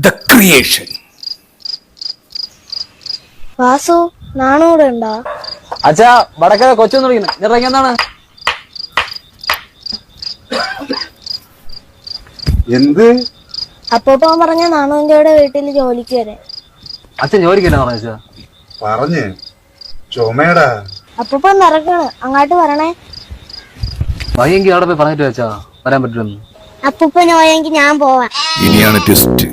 The creation. Vasu നാണൂടെ ഉണ്ടോ? അച്ഛാ വടക്കേ കൊച്ചൊന്നും വിളിക്കുന്നു. ഇറങ്ങി എന്താണ്? എന്ത്? അപ്പൂപ്പൻ പറഞ്ഞ നാണുവിന്റെ വീട്ടിൽ ജോലിക്ക് വരാൻ. അച്ഛൻ ജോലിക്കല്ല പറഞ്ഞു അച്ഛാ. പറഞ്ഞ് ചുമടാ. അപ്പൂപ്പൻ നിറക്കാണ്, അങ്ങോട്ട് വരണേ. വയ്യെങ്കിൽ അവിടെ പോയി പറഞ്ഞിട്ട് വെച്ചാ വരാൻ പറ്റുമെന്ന്. അപ്പൂപ്പൻ പോയെങ്കിൽ ഞാൻ പോവാം. ഇനിയാണ് ട്വിസ്റ്റ്.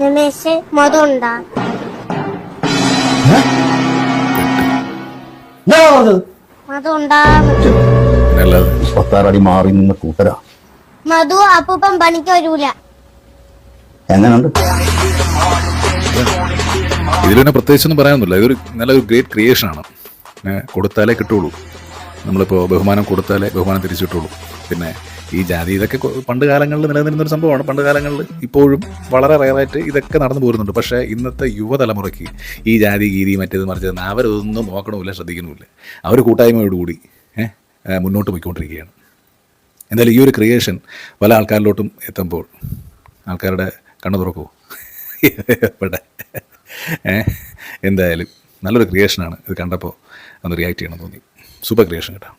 രമേശ് മധുണ്ടാ? മധുണ്ടാ? അല്ലാതെ 26 അടി മാറി നിന്ന് കൂട്ടരാ. മധു അപ്പൂപ്പൻ പണിക്ക് വരൂല. എങ്ങനെയുണ്ട്? ഇതിൽ പിന്നെ പ്രത്യേകിച്ചൊന്നും പറയാനൊന്നുമില്ല. ഇതൊരു നല്ലൊരു ഗ്രേറ്റ് ക്രിയേഷനാണ്. കൊടുത്താലേ കിട്ടുള്ളൂ. നമ്മളിപ്പോൾ ബഹുമാനം കൊടുത്താലേ ബഹുമാനം തിരിച്ചു കിട്ടുള്ളൂ. പിന്നെ ഈ ജാതി ഇതൊക്കെ പണ്ട് കാലങ്ങളിൽ നിലനിന്നിരുന്നൊരു സംഭവമാണ്. പണ്ട് കാലങ്ങളിൽ ഇപ്പോഴും വളരെ റയറായിട്ട് ഇതൊക്കെ നടന്നു പോരുന്നുണ്ട്. പക്ഷേ ഇന്നത്തെ യുവതലമുറയ്ക്ക് ഈ ജാതി ഗീതി മറ്റേത് മറിച്ചതെന്ന് അവരൊന്നും നോക്കണമില്ല, ശ്രദ്ധിക്കണമില്ല. അവർ കൂട്ടായ്മയോടുകൂടി മുന്നോട്ട് പോയിക്കൊണ്ടിരിക്കുകയാണ്. എന്തായാലും ഈ ഒരു ക്രിയേഷൻ പല ആൾക്കാരിലോട്ടും എത്തുമ്പോൾ ആൾക്കാരുടെ കണ്ണു തുറക്കുമോ? ഇവിടെ എന്തായാലും നല്ലൊരു ക്രിയേഷനാണ്. ഇത് കണ്ടപ്പോൾ ഒന്ന് റിയാക്ട് ചെയ്യണം തോന്നി. സൂപ്പർ ക്രിയേഷൻ കേട്ടോ.